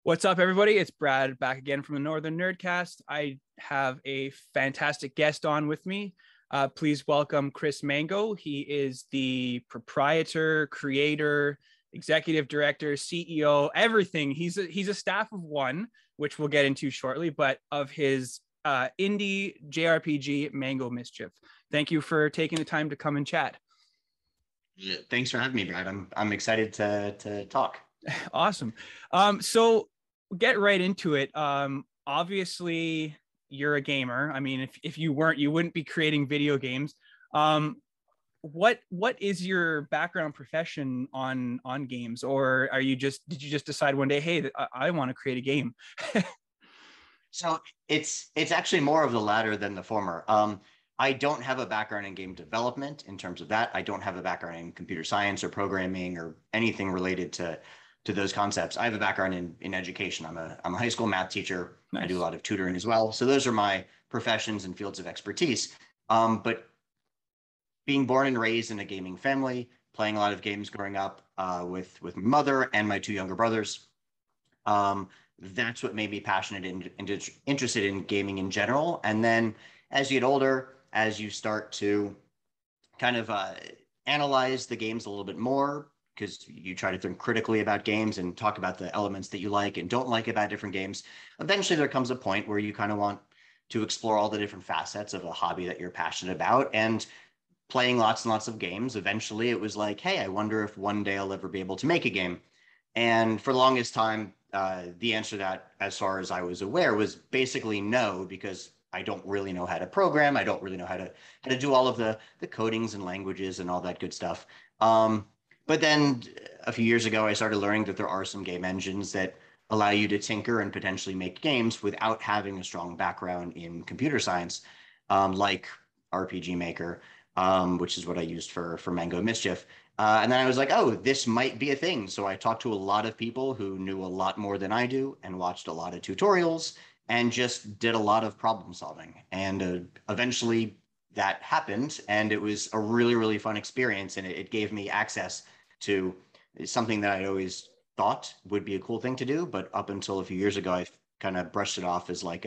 What's up, everybody? It's Brad back again from the Northern Nerdcast. I have a fantastic guest on with me. Please welcome Chris Mango. He is the proprietor, creator, executive director, CEO, everything. He's a staff of one, which we'll get into shortly, but of his indie JRPG Mango Mischief. Thank you for taking the time to come and chat. Yeah, thanks for having me, Brad. I'm excited to talk. Awesome. So get right into it. Obviously you're a gamer. I mean, if you weren't, you wouldn't be creating video games. What is your background profession on games, or did you just decide one day, hey, I want to create a game? So it's actually more of the latter than the former. I don't have a background in game development in terms of that. I don't have a background in computer science or programming or anything related to those concepts. I have a background in education. I'm a high school math teacher. Nice. I do a lot of tutoring as well. So those are my professions and fields of expertise. But being born and raised in a gaming family, playing a lot of games growing up with my mother and my two younger brothers, that's what made me passionate and interested in gaming in general. And then as you get older, as you start to kind of analyze the games a little bit more, because you try to think critically about games and talk about the elements that you like and don't like about different games, eventually there comes a point where you kind of want to explore all the different facets of a hobby that you're passionate about. And playing lots and lots of games, eventually it was like, hey, I wonder if one day I'll ever be able to make a game. And for the longest time, the answer to that, as far as I was aware, was basically no, because I don't really know how to program. I don't really know how to do all of the codings and languages and all that good stuff. But then a few years ago, I started learning that there are some game engines that allow you to tinker and potentially make games without having a strong background in computer science, like RPG Maker, which is what I used for Mango Mischief. And then I was like, oh, this might be a thing. So I talked to a lot of people who knew a lot more than I do and watched a lot of tutorials and just did a lot of problem solving. And eventually that happened. And it was a really, really fun experience. And it gave me access to something that I always thought would be a cool thing to do. But up until a few years ago, I kind of brushed it off as like,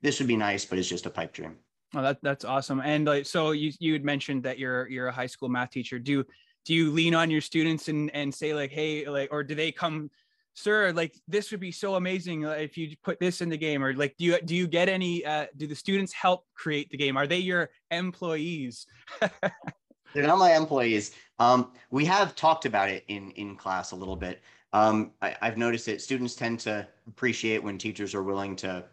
this would be nice, but it's just a pipe dream. Oh, that's awesome. And like, so you had mentioned that you're a high school math teacher. Do you lean on your students and say like, hey, like, or do they come, sir, like this would be so amazing if you put this in the game? Or like, do you get any, do the students help create the game? Are they your employees? They're not my employees. We have talked about it in class a little bit. I've noticed that students tend to appreciate when teachers are willing to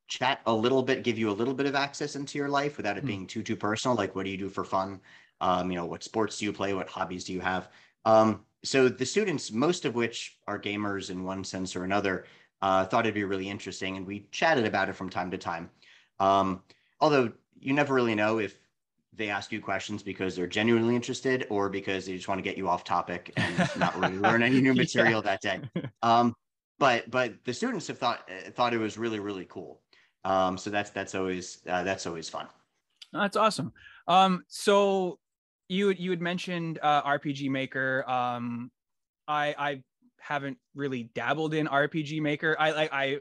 chat a little bit, give you a little bit of access into your life without it being too personal. Like, what do you do for fun? What sports do you play? What hobbies do you have? So the students, most of which are gamers in one sense or another, thought it'd be really interesting. And we chatted about it from time to time. Although you never really know if they ask you questions because they're genuinely interested or because they just want to get you off topic and not really learn any new material that day. But the students have thought it was really, really cool. So that's always fun. That's awesome. So you had mentioned RPG Maker. I haven't really dabbled in RPG Maker. I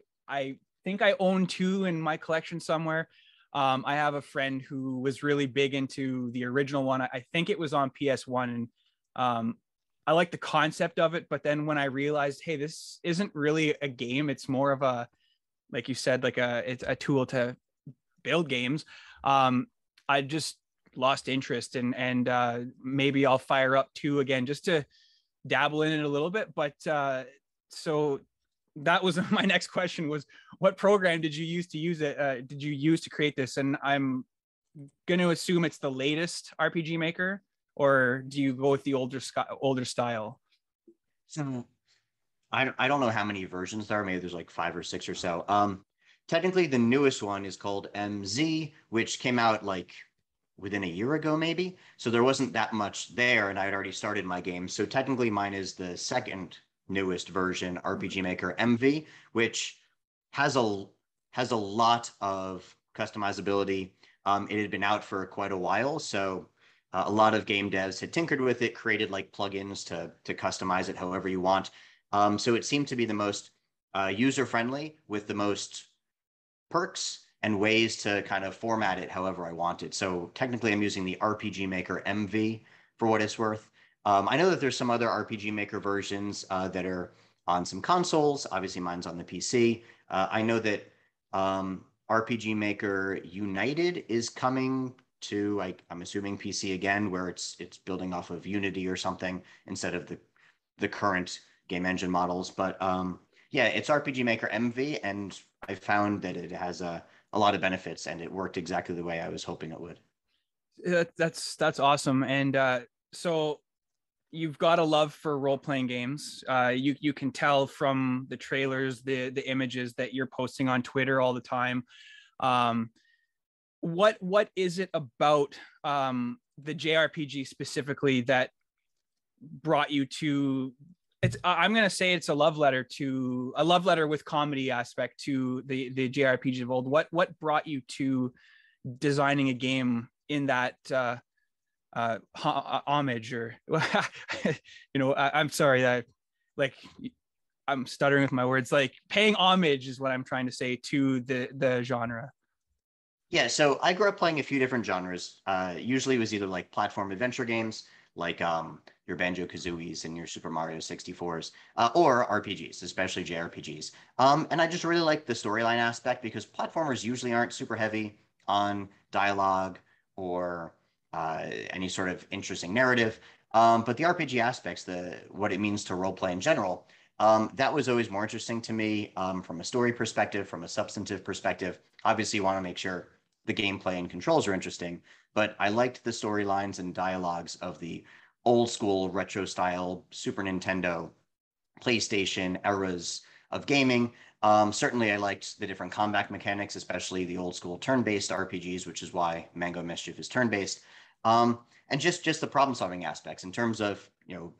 think I own two in my collection somewhere. I have a friend who was really big into the original one. I think it was on PS1, and I like the concept of it. But then when I realized, hey, this isn't really a game, it's more of a, like you said, like it's a tool to build games. I just lost interest, and maybe I'll fire up two again just to dabble in it a little bit. But so that was my next question: was what program did you use it? Did you use to create this? And I'm going to assume it's the latest RPG Maker, or do you go with the older style? So I don't know how many versions there are. Maybe there's like 5 or 6 or so. Technically, the newest one is called MZ, which came out like within a year ago, maybe. So there wasn't that much there, and I had already started my game. So technically, mine is the second newest version, RPG Maker MV, which has a lot of customizability. It had been out for quite a while, so a lot of game devs had tinkered with it, created like plugins to customize it however you want. So it seemed to be the most user-friendly with the most perks and ways to kind of format it however I wanted. So technically, I'm using the RPG Maker MV for what it's worth. I know that there's some other RPG Maker versions that are on some consoles. Obviously, mine's on the PC. I know that RPG Maker United is coming to, I'm assuming, PC again, where it's building off of Unity or something instead of the current game engine models. But yeah, it's RPG Maker MV, and I found that it has a lot of benefits, and it worked exactly the way I was hoping it would. That's awesome. And so you've got a love for role-playing games. You can tell from the trailers, the images that you're posting on Twitter all the time. What is it about the JRPG specifically that brought you to it's I'm gonna say it's a love letter with comedy aspect to the JRPG of old. What brought you to designing a game in that homage or I'm sorry that like I'm stuttering with my words, like paying homage is what I'm trying to say to the genre. Yeah, so I grew up playing a few different genres. Usually it was either like platform adventure games, like your Banjo-Kazooies and your Super Mario 64s, or RPGs, especially JRPGs. And I just really like the storyline aspect because platformers usually aren't super heavy on dialogue or any sort of interesting narrative. But the RPG aspects, what it means to role play in general, that was always more interesting to me from a story perspective, from a substantive perspective. Obviously, you want to make sure the gameplay and controls are interesting, but I liked the storylines and dialogues of the old school retro style Super Nintendo, PlayStation eras of gaming. Certainly, I liked the different combat mechanics, especially the old school turn-based RPGs, which is why Mango Mischief is turn-based. And just the problem solving aspects in terms of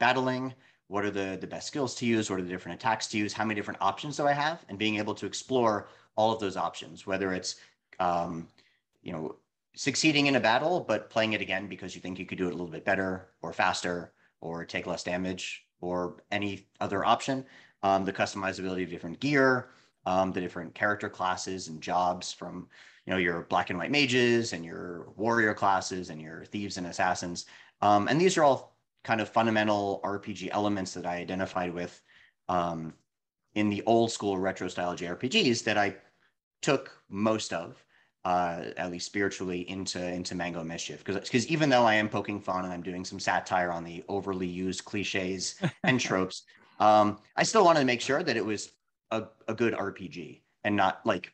battling. What are the best skills to use? What are the different attacks to use? How many different options do I have? And being able to explore all of those options, whether it's um, you know, succeeding in a battle, but playing it again because you think you could do it a little bit better or faster or take less damage or any other option. The customizability of different gear, the different character classes and jobs from, your black and white mages and your warrior classes and your thieves and assassins. And these are all kind of fundamental RPG elements that I identified with in the old school retro style JRPGs that I took most of, at least spiritually, into Mango Mischief. Because even though I am poking fun and I'm doing some satire on the overly used cliches and tropes, I still wanted to make sure that it was a good RPG and not like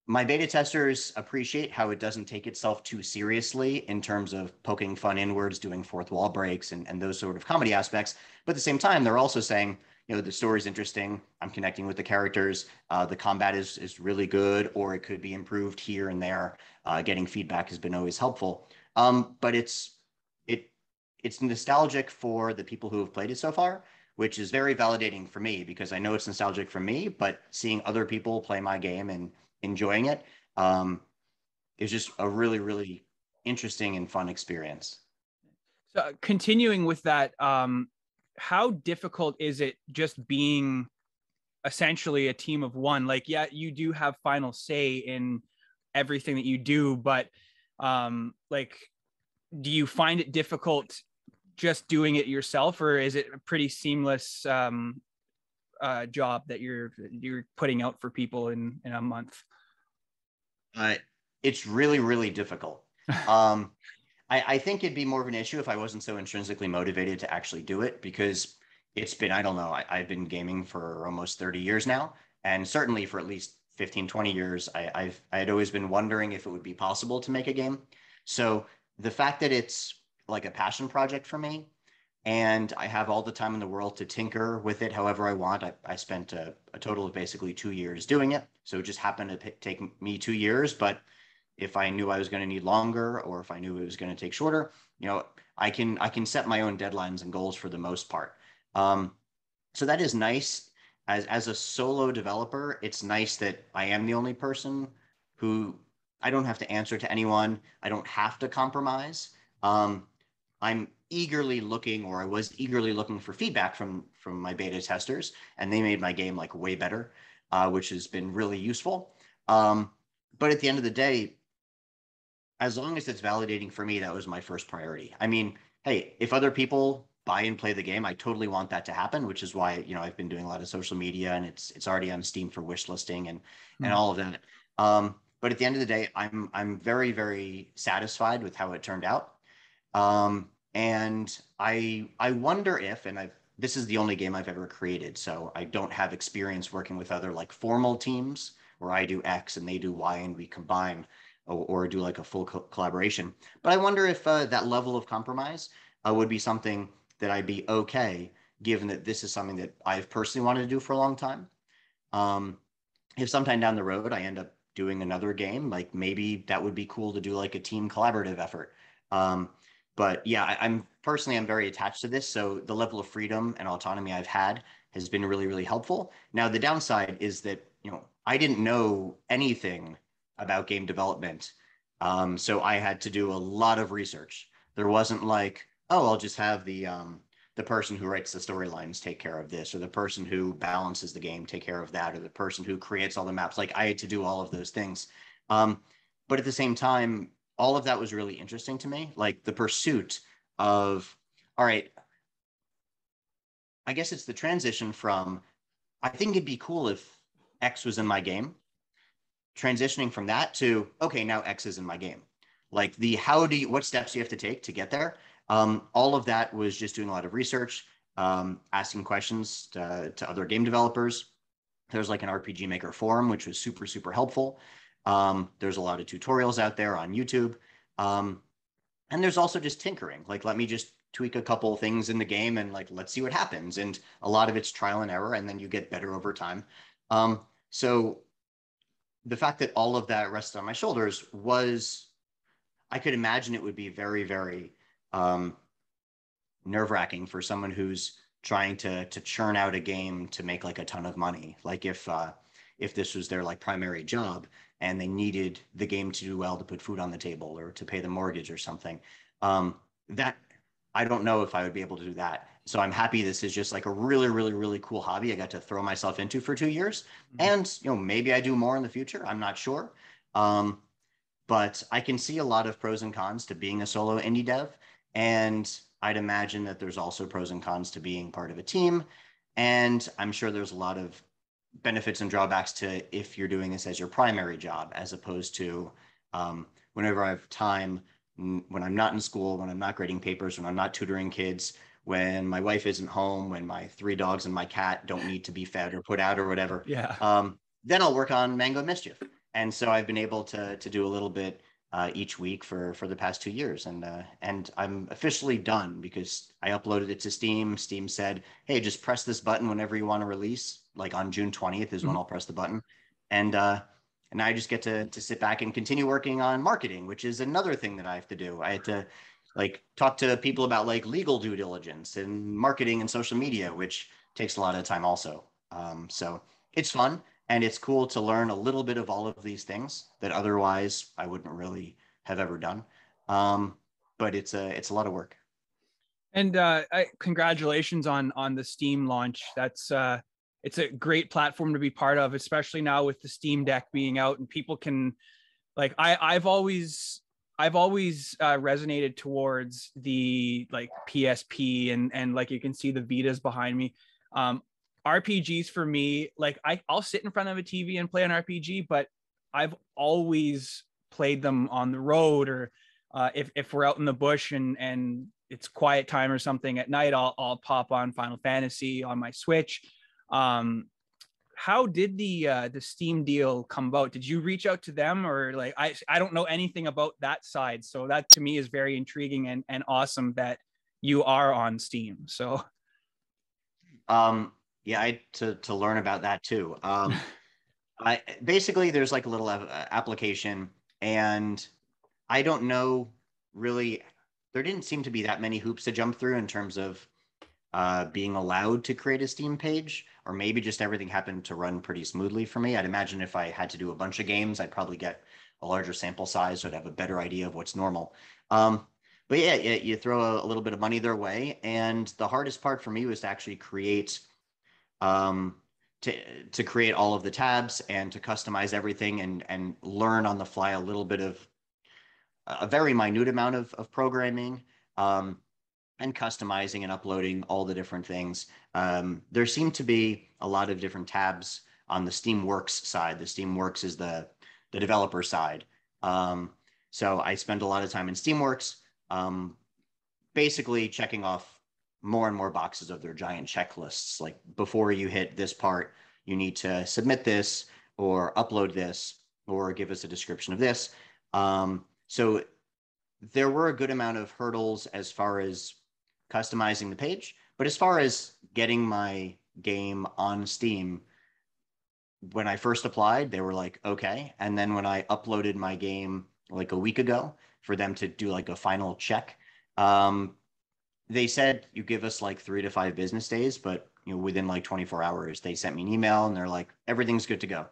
my beta testers appreciate how it doesn't take itself too seriously in terms of poking fun inwards, doing fourth wall breaks, and those sort of comedy aspects. But at the same time, they're also saying, the story's interesting. I'm connecting with the characters. The combat is really good, or it could be improved here and there. Getting feedback has been always helpful. But it it's nostalgic for the people who have played it so far, which is very validating for me because I know it's nostalgic for me, but seeing other people play my game and enjoying it is just a really, really interesting and fun experience. So continuing with that, how difficult is it just being essentially a team of one? Like, yeah, you do have final say in everything that you do, but like, do you find it difficult just doing it yourself, or is it a pretty seamless job that you're putting out for people in a month? Uh, it's really, really difficult. Um, I think it'd be more of an issue if I wasn't so intrinsically motivated to actually do it because it's been, I don't know, I've been gaming for almost 30 years now. And certainly for at least 15, 20 years, I had always been wondering if it would be possible to make a game. So the fact that it's like a passion project for me and I have all the time in the world to tinker with it however I want. I spent a total of basically 2 years doing it. So it just happened to take me 2 years. But if I knew I was going to need longer or if I knew it was going to take shorter, I can set my own deadlines and goals for the most part. Um, so that is nice. As a solo developer, it's nice that I am the only person who I don't have to answer to anyone. I don't have to compromise. Um, I'm eagerly looking, or I was eagerly looking for feedback from my beta testers, and they made my game like way better, which has been really useful. But at the end of the day, as long as it's validating for me, that was my first priority. I mean, hey, if other people buy and play the game, I totally want that to happen, which is why, I've been doing a lot of social media, and it's already on Steam for wish listing and all of that. But at the end of the day, I'm very, very satisfied with how it turned out. And I wonder if, and this is the only game I've ever created, so I don't have experience working with other like formal teams where I do X and they do Y and we combine, or do like a full collaboration. But I wonder if that level of compromise would be something that I'd be okay, given that this is something that I've personally wanted to do for a long time. If sometime down the road I end up doing another game, like maybe that would be cool to do like a team collaborative effort. But yeah, I'm very attached to this. So the level of freedom and autonomy I've had has been really, really helpful. Now, the downside is that, I didn't know anything about game development. So I had to do a lot of research. There wasn't like, oh, I'll just have the person who writes the storylines take care of this, or the person who balances the game take care of that, or the person who creates all the maps. Like I had to do all of those things. But at the same time, all of that was really interesting to me. Like the pursuit of, all right, I guess it's the transition from, I think it'd be cool if X was in my game, transitioning from that to, okay, now X is in my game. Like what steps do you have to take to get there? All of that was just doing a lot of research, asking questions to other game developers. There's like an RPG Maker forum, which was super, super helpful. There's a lot of tutorials out there on YouTube. And there's also just tinkering. Like, let me just tweak a couple of things in the game and like, let's see what happens. And a lot of it's trial and error, and then you get better over time. So the fact that all of that rested on my shoulders I could imagine it would be very, very nerve-wracking for someone who's trying to churn out a game to make like a ton of money. Like if this was their like primary job and they needed the game to do well to put food on the table or to pay the mortgage or something, that I don't know if I would be able to do that. So I'm happy this is just like a really, really, really cool hobby I got to throw myself into for 2 years. And, maybe I do more in the future. I'm not sure. But I can see a lot of pros and cons to being a solo indie dev. And I'd imagine that there's also pros and cons to being part of a team. And I'm sure there's a lot of benefits and drawbacks to if you're doing this as your primary job, as opposed to whenever I have time, when I'm not in school, when I'm not grading papers, when I'm not tutoring kids, when my wife isn't home, when my 3 dogs and my cat don't need to be fed or put out or whatever. Yeah. Then I'll work on Mango Mischief. And so I've been able to do a little bit each week for the past 2 years, and I'm officially done because I uploaded it to Steam. Steam said, "Hey, just press this button whenever you want to release." Like on June 20th is when I'll press the button, and I just get to sit back and continue working on marketing, which is another thing that I have to do. I had to like talk to people about like legal due diligence and marketing and social media, which takes a lot of time also. So it's fun. And it's cool to learn a little bit of all of these things that otherwise I wouldn't really have ever done. But it's a lot of work. And congratulations on the Steam launch. That's it's a great platform to be part of, especially now with the Steam Deck being out and people can like I've always resonated towards the like PSP and like you can see the Vitas behind me. RPGs for me, like I'll sit in front of a TV and play an RPG, but I've always played them on the road or if we're out in the bush and it's quiet time or something at night, I'll pop on Final Fantasy on my Switch. How did the Steam deal come about? Did you reach out to them or like I don't know anything about that side, so that to me is very intriguing and awesome that you are on Steam. So yeah, I to learn about that too. I basically there's like a little application, and I don't know really. There didn't seem to be that many hoops to jump through in terms of being allowed to create a Steam page, or maybe just everything happened to run pretty smoothly for me. I'd imagine if I had to do a bunch of games, I'd probably get a larger sample size, so I'd have a better idea of what's normal. But yeah, you throw a little bit of money their way. And the hardest part for me was to actually create um, to create all of the tabs and to customize everything and learn on the fly a little bit of a very minute amount of programming, and customizing and uploading all the different things. There seem to be a lot of different tabs on the Steamworks side. The Steamworks is the developer side. So I spend a lot of time in Steamworks, um, basically checking off more and more boxes of their giant checklists. Like before you hit this part, you need to submit this or upload this or give us a description of this. So there were a good amount of hurdles as far as customizing the page, but as far as getting my game on Steam, when I first applied, they were like, okay. And then when I uploaded my game like a week ago for them to do like a final check, they said you give us like 3 to 5 business days, but within like 24 hours, they sent me an email and they're like, everything's good to go.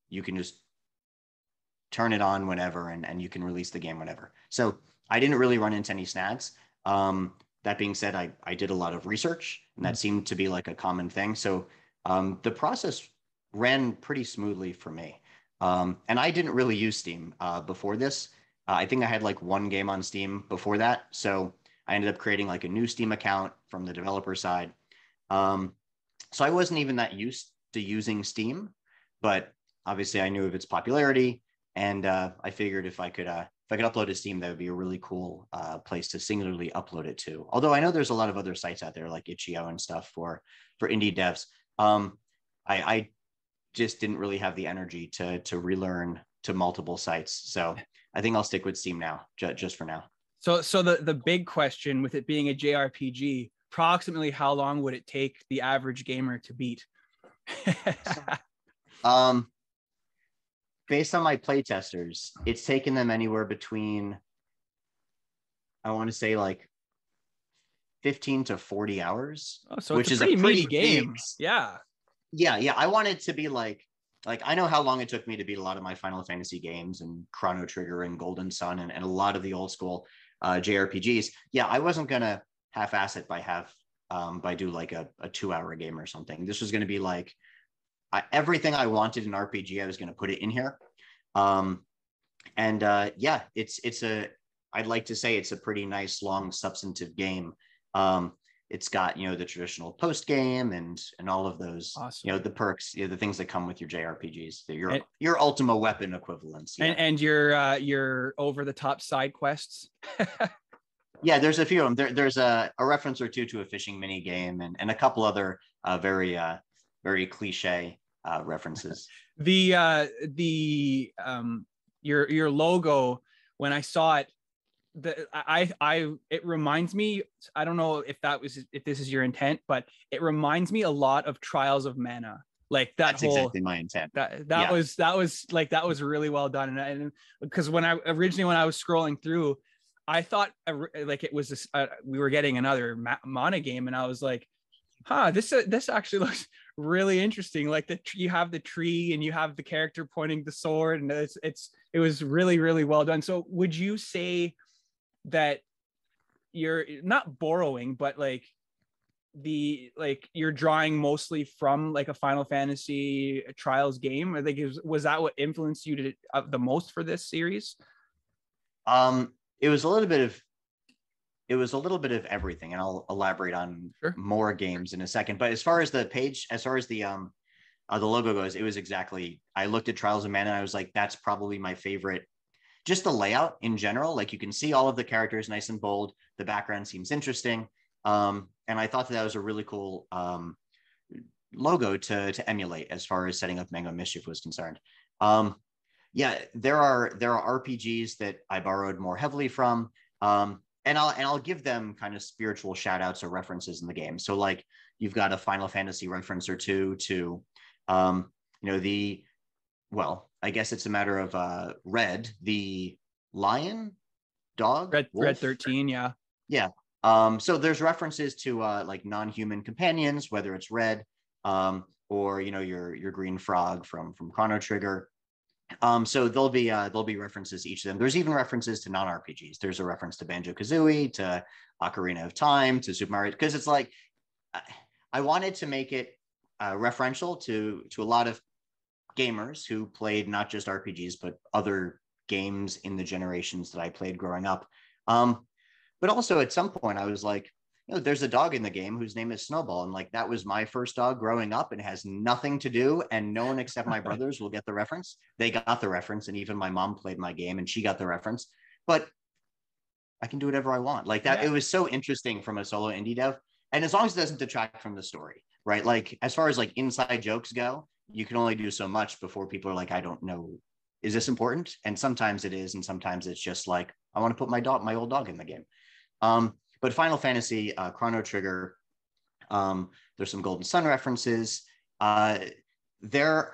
You can just turn it on whenever and you can release the game whenever. So I didn't really run into any snags. That being said, I did a lot of research and that seemed to be like a common thing. So the process ran pretty smoothly for me. And I didn't really use Steam before this. I think I had like one game on Steam before that. So I ended up creating like a new Steam account from the developer side. So I wasn't even that used to using Steam, but obviously I knew of its popularity. And I figured if I could upload to Steam, that would be a really cool place to singularly upload it to. Although I know there's a lot of other sites out there like itch.io and stuff for indie devs. I just didn't really have the energy to relearn to multiple sites. So I think I'll stick with Steam now, just for now. So the big question with it being a JRPG, approximately how long would it take the average gamer to beat? Based on my playtesters, it's taken them anywhere between, I want to say like 15 to 40 hours, Oh, so which it's is a pretty meaty game. big, Yeah. Yeah. I want it to be like I know how long it took me to beat a lot of my Final Fantasy games and Chrono Trigger and Golden Sun and a lot of the old school JRPGs. Yeah, I wasn't gonna half-ass it by do like a 2-hour game or something. This was gonna be like everything I wanted in RPG, I was gonna put it in here. Yeah, I'd like to say it's a pretty nice, long, substantive game. It's got the traditional post game and all of those awesome. The perks, the things that come with your JRPGs, your Ultima weapon equivalents. Yeah. And your over the top side quests. Yeah, there's a few of them. There's a reference or two to a fishing mini game and a couple other very cliche references. Your logo, when I saw it, it reminds me, I don't know if this is your intent, but it reminds me a lot of Trials of Mana. Like that's exactly my intent. That was really well done. And because when I was scrolling through, I thought like it was we were getting another Mana game, and I was like, this actually looks really interesting. Like you have the tree and you have the character pointing the sword, and it was really, really well done. So would you say that you're not borrowing, but you're drawing mostly from like a Final Fantasy Trials game? I think was that what influenced you to the most for this series? It was a little bit of everything, and I'll elaborate on more games in a second. But as far as the page, as far as the logo goes, it was exactly. I looked at Trials of Mana and I was like, that's probably my favorite. Just the layout in general, like you can see all of the characters nice and bold. The background seems interesting, and I thought that was a really cool logo to emulate as far as setting up Mango Mischief was concerned. Yeah, there are RPGs that I borrowed more heavily from, and I'll give them kind of spiritual shout outs or references in the game. So like you've got a Final Fantasy reference or two to, I guess it's a matter of Red, the lion, dog, Red 13, yeah. Yeah. So there's references to like non-human companions, whether it's Red, or your green frog from Chrono Trigger. So there'll be references to each of them. There's even references to non-RPGs. There's a reference to Banjo-Kazooie, to Ocarina of Time, to Super Mario, because it's like I wanted to make it referential to a lot of gamers who played not just RPGs but other games in the generations that I played growing up. But also at some point I was like, there's a dog in the game whose name is Snowball. And like, that was my first dog growing up and has nothing to do. And no one except my brothers will get the reference. They got the reference. And even my mom played my game and she got the reference, but I can do whatever I want. Like that. Yeah. It was so interesting from a solo indie dev. And as long as it doesn't detract from the story, right? Like as far as like inside jokes go, you can only do so much before people are like, I don't know, is this important? And sometimes it is. And sometimes it's just like, I want to put my old dog in the game. But Final Fantasy, Chrono Trigger, there's some Golden Sun references. There are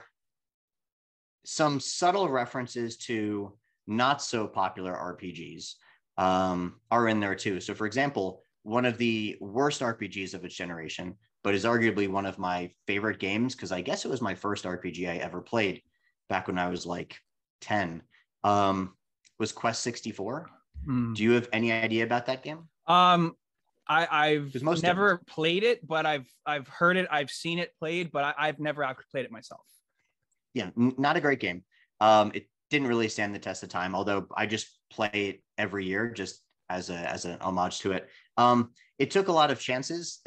some subtle references to not so popular RPGs are in there too. So for example, one of the worst RPGs of its generation, but is arguably one of my favorite games, because I guess it was my first RPG I ever played back when I was like 10, was Quest 64. Do you have any idea about that game? I've never played it, but I've heard it, I've seen it played, but I've never actually played it myself. Yeah, not a great game. It didn't really stand the test of time, although I just play it every year just as an homage to it. It took a lot of chances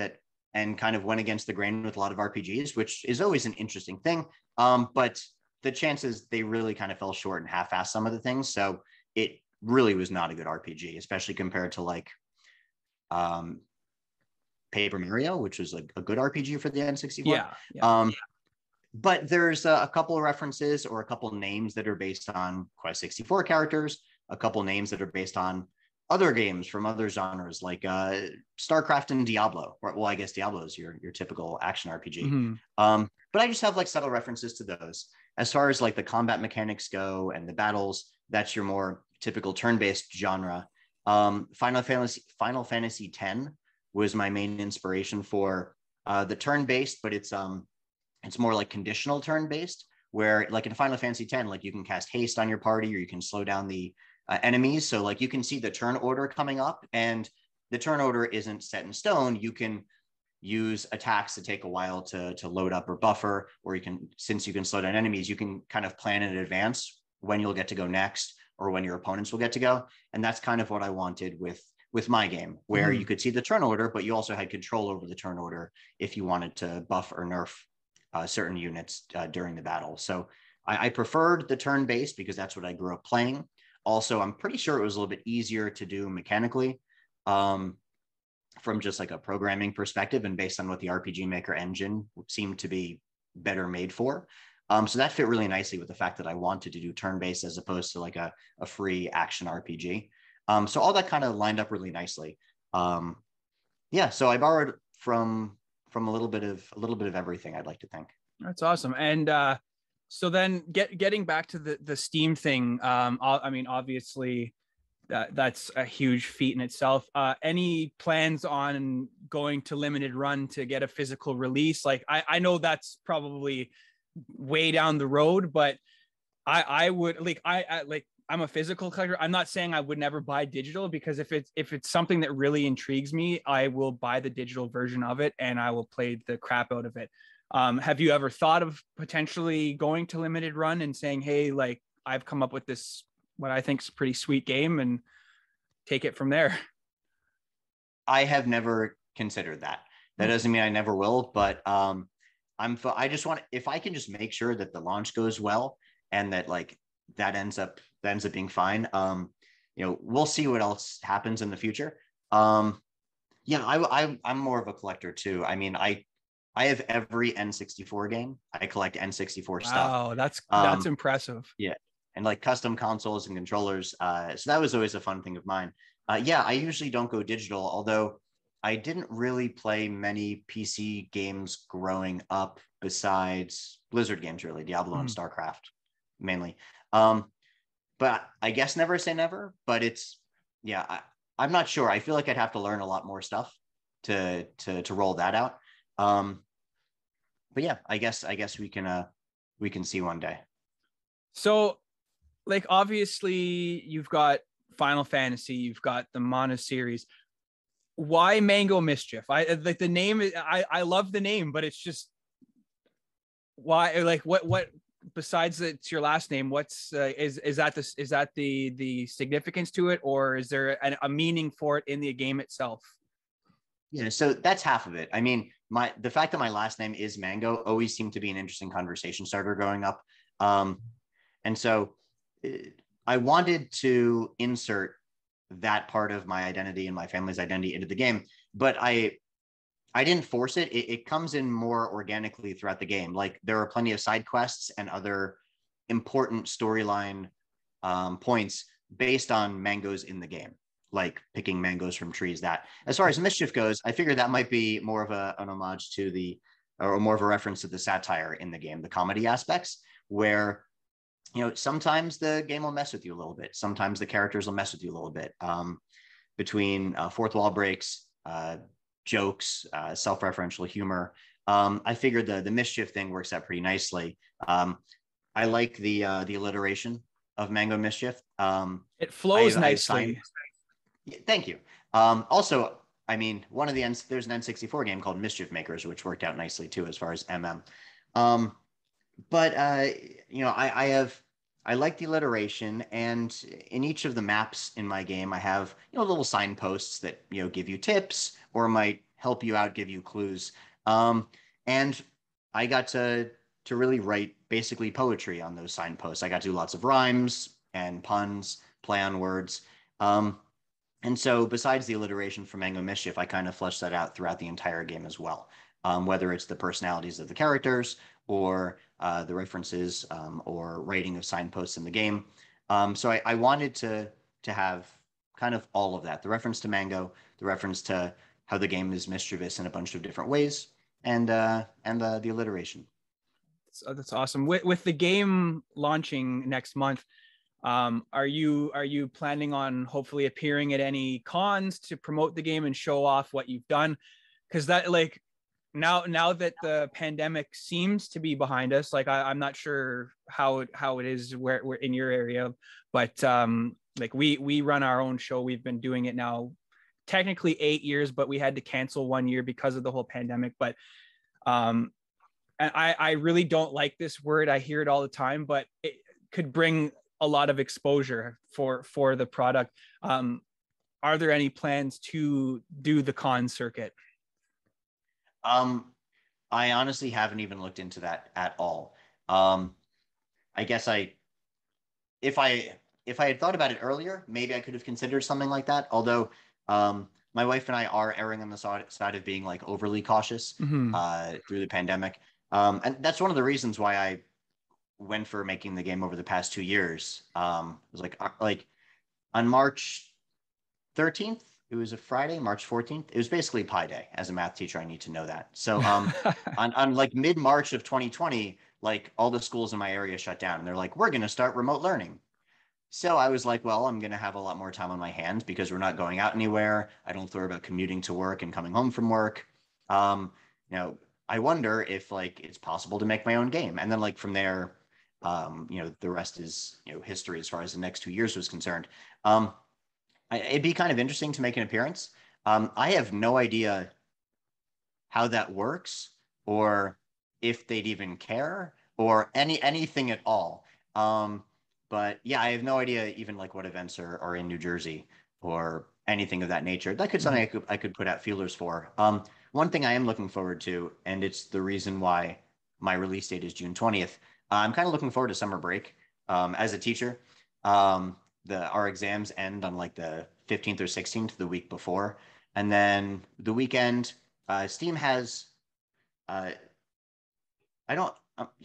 and kind of went against the grain with a lot of RPGs, which is always an interesting thing. But the chances, they really kind of fell short and half-assed some of the things. So it really was not a good RPG, especially compared to like Paper Mario, which was like a good RPG for the N64. Yeah. But there's a couple of references or a couple of names that are based on Quest 64 characters, a couple of names that are based on other games from other genres like StarCraft and Diablo. Well, I guess Diablo is your typical action RPG. Mm-hmm. But I just have like subtle references to those. As far as like the combat mechanics go and the battles, that's your more typical turn-based genre. Final Fantasy X was my main inspiration for the turn-based, but it's more like conditional turn-based, where like in Final Fantasy X, like you can cast haste on your party or you can slow down the enemies. So like you can see the turn order coming up, and the turn order isn't set in stone. You can use attacks that take a while to load up or buffer, or since you can slow down enemies, you can kind of plan in advance when you'll get to go next or when your opponents will get to go. And that's kind of what I wanted with my game, where you could see the turn order, but you also had control over the turn order if you wanted to buff or nerf certain units during the battle. So I preferred the turn-based because that's what I grew up playing. Also, I'm pretty sure it was a little bit easier to do mechanically from just like a programming perspective and based on what the RPG Maker engine seemed to be better made for. So that fit really nicely with the fact that I wanted to do turn-based as opposed to like a free action RPG. So all that kind of lined up really nicely. Yeah, so I borrowed from a little bit of everything, I'd like to think. That's awesome. And so then getting back to the Steam thing, I mean, obviously that's a huge feat in itself. Any plans on going to limited run to get a physical release? Like I know that's probably way down the road, but I would like, I'm a physical collector. I'm not saying I would never buy digital, because if it's something that really intrigues me, I will buy the digital version of it and I will play the crap out of it. Have you ever thought of potentially going to limited run and saying, hey, like I've come up with this, what I think is a pretty sweet game, and take it from there? I have never considered that. That doesn't mean I never will, but I just want, if I can just make sure that the launch goes well and that like that ends up being fine. We'll see what else happens in the future. I'm more of a collector too. I mean, I have every N64 game. I collect N64 stuff. Wow, that's impressive. Yeah, and like custom consoles and controllers. So that was always a fun thing of mine. I usually don't go digital, although I didn't really play many PC games growing up besides Blizzard games, really, Diablo and StarCraft mainly. But I guess never say never, but I'm not sure. I feel like I'd have to learn a lot more stuff to roll that out. But yeah, I guess we can see one day. So, like, obviously, you've got Final Fantasy, you've got the Mana series. Why Mango Mischief? I like the name. I love the name, but it's just why? Like, what? Besides it's your last name, what's is that this is that the significance to it, or is there a meaning for it in the game itself? Yeah, so that's half of it. I mean, the fact that my last name is Mango always seemed to be an interesting conversation starter growing up. And so I wanted to insert that part of my identity and my family's identity into the game, but I didn't force it. It comes in more organically throughout the game. Like there are plenty of side quests and other important storyline points based on mangoes in the game, like picking mangoes from trees. That, as far as Mischief goes, I figured that might be more of an homage to or more of a reference to the satire in the game, the comedy aspects, where sometimes the game will mess with you a little bit. Sometimes the characters will mess with you a little bit. Between fourth wall breaks, jokes, self-referential humor. I figured the mischief thing works out pretty nicely. I like the alliteration of Mango Mischief. It flows I've nicely. signed. Thank you. Also, I mean, there's an N64 game called Mischief Makers, which worked out nicely too, as far as MM. But I like the alliteration, and in each of the maps in my game, I have little signposts that give you tips or might help you out, give you clues. And I got to really write basically poetry on those signposts. I got to do lots of rhymes and puns, play on words. And so besides the alliteration for Mango Mischief, I kind of fleshed that out throughout the entire game as well. Whether it's the personalities of the characters or the references or writing of signposts in the game. So I wanted to have kind of all of that, the reference to Mango, the reference to how the game is mischievous in a bunch of different ways, and the alliteration. So that's awesome. With the game launching next month, are you planning on hopefully appearing at any cons to promote the game and show off what you've done? Because that, like, now that the pandemic seems to be behind us, like I'm not sure how it is where we're in your area, but like we run our own show. We've been doing it now technically 8 years, but we had to cancel 1 year because of the whole pandemic. But and I really don't like this word. I hear it all the time, but it could bring a lot of exposure for the product. Are there any plans to do the con circuit? I honestly haven't even looked into that at all. I guess if I had thought about it earlier, maybe I could have considered something like that. Although my wife and I are erring on the side of being like overly cautious through the pandemic. And that's one of the reasons why I went for making the game over the past 2 years. It was like on March 13th, it was a Friday, March 14th. It was basically Pi Day. As a math teacher, I need to know that. So on like mid-March of 2020, like all the schools in my area shut down and they're like, we're going to start remote learning. So I was like, well, I'm going to have a lot more time on my hands because we're not going out anywhere. I don't worry about commuting to work and coming home from work. I wonder if like it's possible to make my own game. And then like from there, the rest is, history as far as the next 2 years was concerned. It'd be kind of interesting to make an appearance. I have no idea how that works or if they'd even care or anything at all. But yeah, I have no idea even like what events are in New Jersey or anything of that nature. That could something I could put out feelers for. One thing I am looking forward to, and it's the reason why my release date is June 20th. I'm kind of looking forward to summer break. As a teacher, our exams end on like the 15th or 16th, the week before, and then the weekend. Steam has. I don't.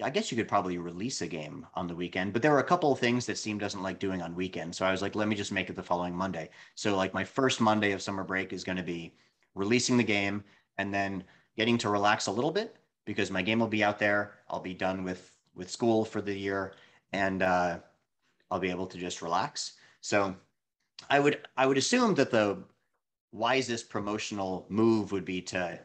I guess you could probably release a game on the weekend, but there were a couple of things that Steam doesn't like doing on weekends. So I was like, let me just make it the following Monday. So like my first Monday of summer break is going to be releasing the game and then getting to relax a little bit because my game will be out there. I'll be done with school for the year, and I'll be able to just relax. So I would assume that the wisest promotional move would be to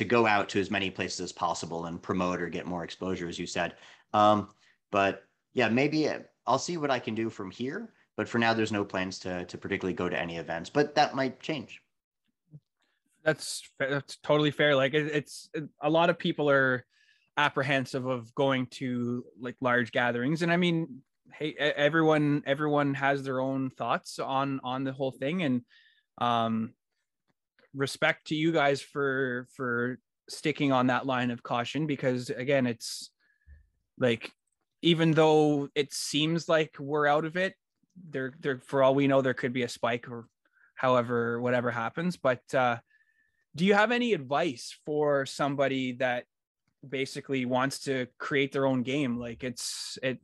go out to as many places as possible and promote or get more exposure, as you said. But yeah, maybe I'll see what I can do from here. But for now, there's no plans to particularly go to any events, but that might change. That's totally fair. Like it's a lot of people are apprehensive of going to like large gatherings, and I mean, hey, everyone has their own thoughts on the whole thing, and um respect to you guys for sticking on that line of caution, because again, it's like, even though it seems like we're out of it, there for all we know there could be a spike, or however whatever happens. But do you have any advice for somebody that basically wants to create their own game? Like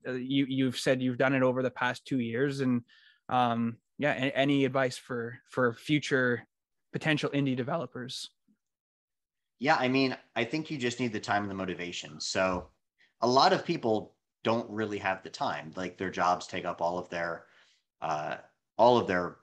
you've said you've done it over the past 2 years, and yeah, any advice for future potential indie developers? Yeah, I mean, I think you just need the time and the motivation. So a lot of people don't really have the time. Like their jobs take up uh, all of their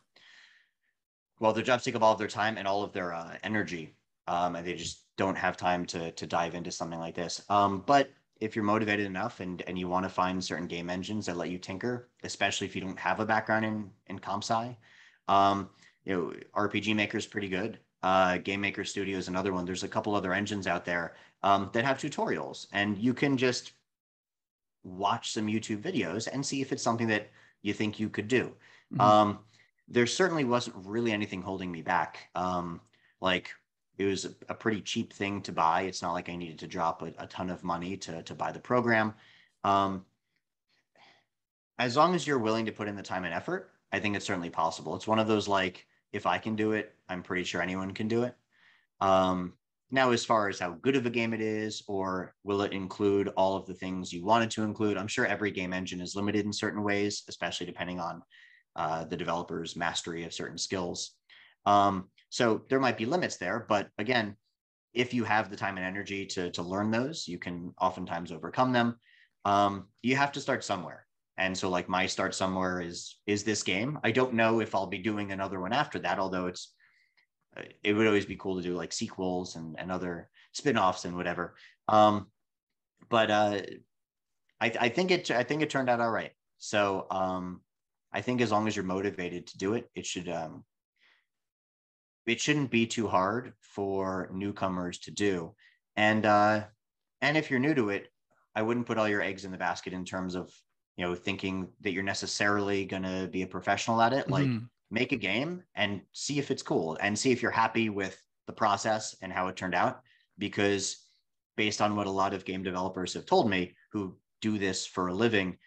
well, their jobs take up all of their time and all of their energy, and they just don't have time to dive into something like this. But if you're motivated enough and you want to find certain game engines that let you tinker, especially if you don't have a background in comp sci, um, RPG Maker is pretty good. Game Maker Studio is another one. There's a couple other engines out there that have tutorials, and you can just watch some YouTube videos and see if it's something that you think you could do. Mm-hmm. There certainly wasn't really anything holding me back. Like it was a pretty cheap thing to buy. It's not like I needed to drop a ton of money to buy the program. Um, as long as you're willing to put in the time and effort, I think it's certainly possible. It's one of those like, if I can do it, I'm pretty sure anyone can do it. Um, Now, as far as how good of a game it is, or will it include all of the things you wanted to include, I'm sure every game engine is limited in certain ways, especially depending on the developer's mastery of certain skills. So there might be limits there, but again, if you have the time and energy to learn those, you can oftentimes overcome them. You have to start somewhere. And so like my start somewhere is this game. I don't know if I'll be doing another one after that, although it would always be cool to do like sequels and other spin-offs and whatever. But I think it turned out all right. So I think as long as you're motivated to do it, it shouldn't be too hard for newcomers to do. And if you're new to it, I wouldn't put all your eggs in the basket in terms of thinking that you're necessarily going to be a professional at it. Like Mm-hmm. make a game and see if it's cool and see if you're happy with the process and how it turned out. Because based on what a lot of game developers have told me who do this for a living,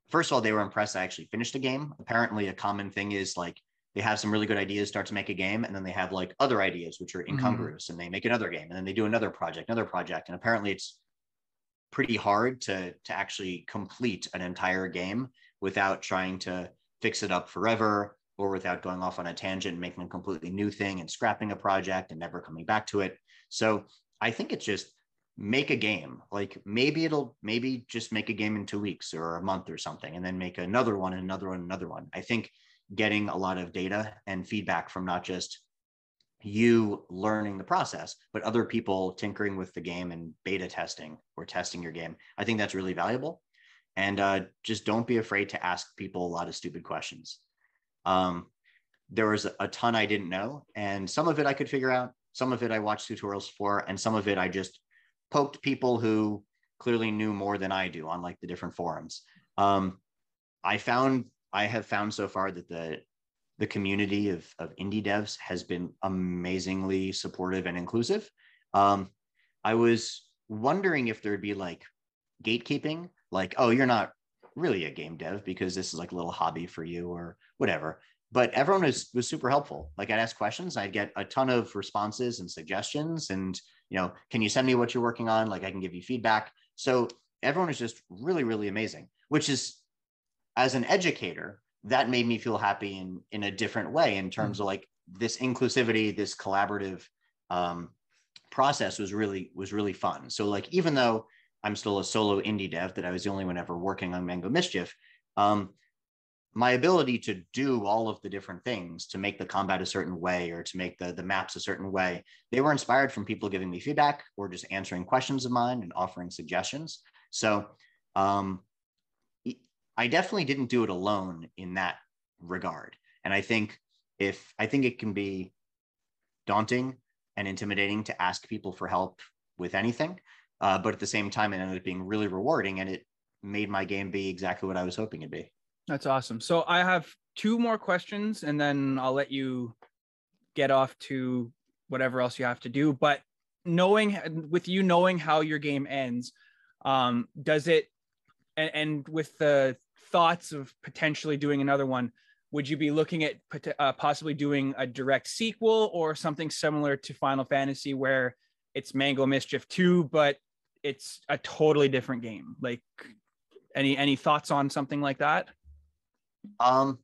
first of all, they were impressed I actually finished a game. Apparently, a common thing is like they have some really good ideas, start to make a game, and then they have like other ideas which are Mm-hmm. incongruous, and they make another game, and then they do another project. And apparently, it's pretty hard to actually complete an entire game without trying to fix it up forever, or without going off on a tangent and making a completely new thing and scrapping a project and never coming back to it. So I think it's just make a game. Like maybe just make a game in 2 weeks or a month or something, and then make another one and another one and another one. I think getting a lot of data and feedback from not just you learning the process, but other people tinkering with the game and beta testing or testing your game, I think that's really valuable. And just don't be afraid to ask people a lot of stupid questions. Um, there was a ton I didn't know, and some of it I could figure out. Some of it I watched tutorials for, and some of it I just poked people who clearly knew more than I do on like the different forums. Um, I have found so far that the community of indie devs has been amazingly supportive and inclusive. I was wondering if there'd be like gatekeeping, like, oh, you're not really a game dev because this is like a little hobby for you or whatever. But everyone was super helpful. Like I'd ask questions, I'd get a ton of responses and suggestions, and can you send me what you're working on? Like I can give you feedback. So everyone is just really, really amazing, which is, as an educator, that made me feel happy in a different way in terms of like this inclusivity, this collaborative process was really fun. So like even though I'm still a solo indie dev, that I was the only one ever working on Mango Mischief, my ability to do all of the different things, to make the combat a certain way or to make the maps a certain way, they were inspired from people giving me feedback or just answering questions of mine and offering suggestions. So I definitely didn't do it alone in that regard. And I think it can be daunting and intimidating to ask people for help with anything. But at the same time, it ended up being really rewarding, and it made my game be exactly what I was hoping it'd be. That's awesome. So I have two more questions, and then I'll let you get off to whatever else you have to do. But knowing how your game ends, does it, and with the thoughts of potentially doing another one, would you be looking at possibly doing a direct sequel or something similar to Final Fantasy where it's Mango Mischief 2, but it's a totally different game? Like, any thoughts on something like that? I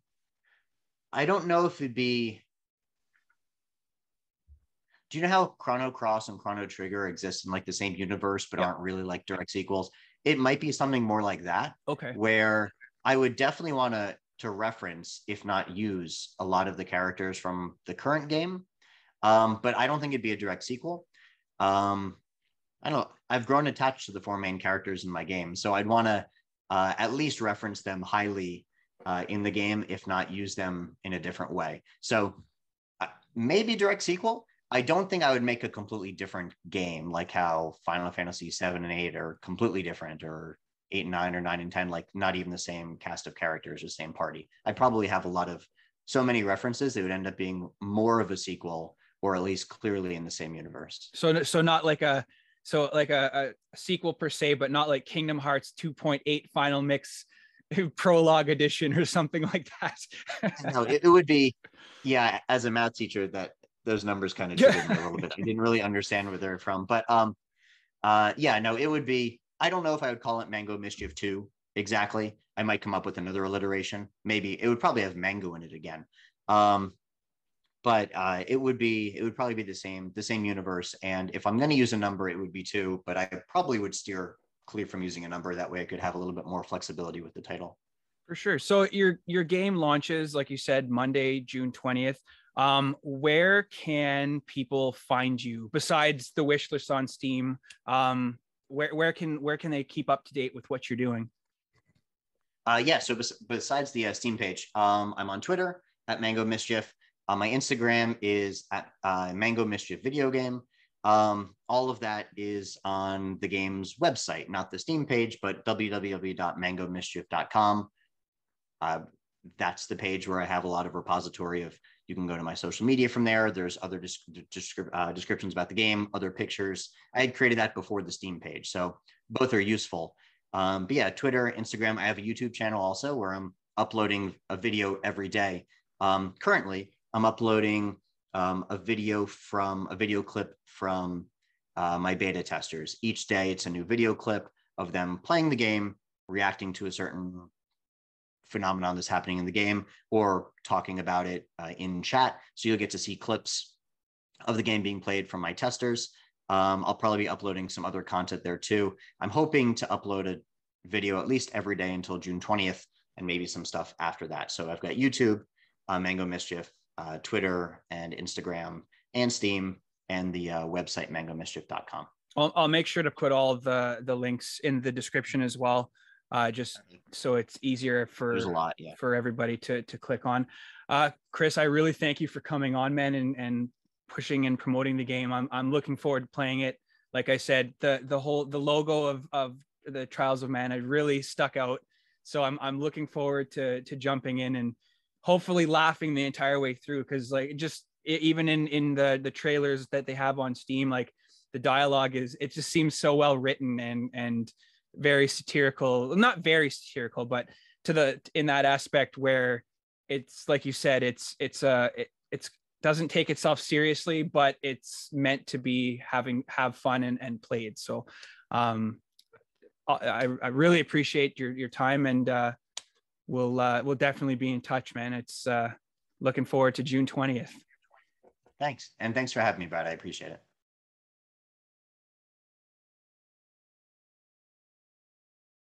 don't know if it'd be. Do you know how Chrono Cross and Chrono Trigger exist in like the same universe, but aren't really like direct sequels? It might be something more like that. Okay. Where I would definitely want to reference, if not use, a lot of the characters from the current game. But I don't think it'd be a direct sequel. I don't know. I've grown attached to the four main characters in my game, so I'd want to at least reference them highly in the game, if not use them in a different way. So maybe direct sequel. I don't think I would make a completely different game, like how Final Fantasy 7 and 8 are completely different, or 8 and 9 or 9 and 10, like not even the same cast of characters or same party. I'd probably have so many references, they would end up being more of a sequel, or at least clearly in the same universe. So not like a sequel per se, but not like Kingdom Hearts 2.8 Final Mix prologue edition or something like that. No, it would be, yeah, as a math teacher, that those numbers kind of triggered me a little bit. I didn't really understand where they're from, but yeah, no, it would be. I don't know if I would call it Mango Mischief 2 exactly. I might come up with another alliteration. Maybe it would probably have mango in it again. But it would probably be the same universe. And if I'm going to use a number, it would be 2. But I probably would steer clear from using a number. That way, I could have a little bit more flexibility with the title. For sure. So your game launches, like you said, Monday, June 20th. Where can people find you besides the wish list on Steam? Where can they keep up to date with what you're doing? Yeah. So besides the Steam page, I'm on Twitter at Mango Mischief. My Instagram is at Mango Mischief Video Game. All of that is on the game's website, not the Steam page, but www.mangomischief.com. That's the page where I have a lot of repository of. You can go to my social media from there. There's other descriptions about the game, other pictures. I had created that before the Steam page, so both are useful. But yeah, Twitter, Instagram. I have a YouTube channel also where I'm uploading a video every day. Currently, I'm uploading a video clip from my beta testers. Each day, it's a new video clip of them playing the game, reacting to a certain phenomenon that's happening in the game, or talking about it in chat. So you'll get to see clips of the game being played from my testers. I'll probably be uploading some other content there too. I'm hoping to upload a video at least every day until June 20th, and maybe some stuff after that. So I've got YouTube, Mango Mischief, Twitter and Instagram, and Steam, and the website mangomischief.com. I'll make sure to put all the links in the description as well, just so it's easier for everybody to click on. Chris, I really thank you for coming on, man, and pushing and promoting the game. I'm looking forward to playing it. Like I said, the logo of the Trials of Mana really stuck out. So I'm looking forward to jumping in and hopefully laughing the entire way through, because like even in the trailers that they have on Steam, like the dialogue it just seems so well written and very satirical. Not very satirical, but in that aspect where it's like you said, it's doesn't take itself seriously, but it's meant to be have fun and played. So I really appreciate your time, and we'll definitely be in touch, man. It's looking forward to June 20th. Thanks. And thanks for having me, Brad. I appreciate it.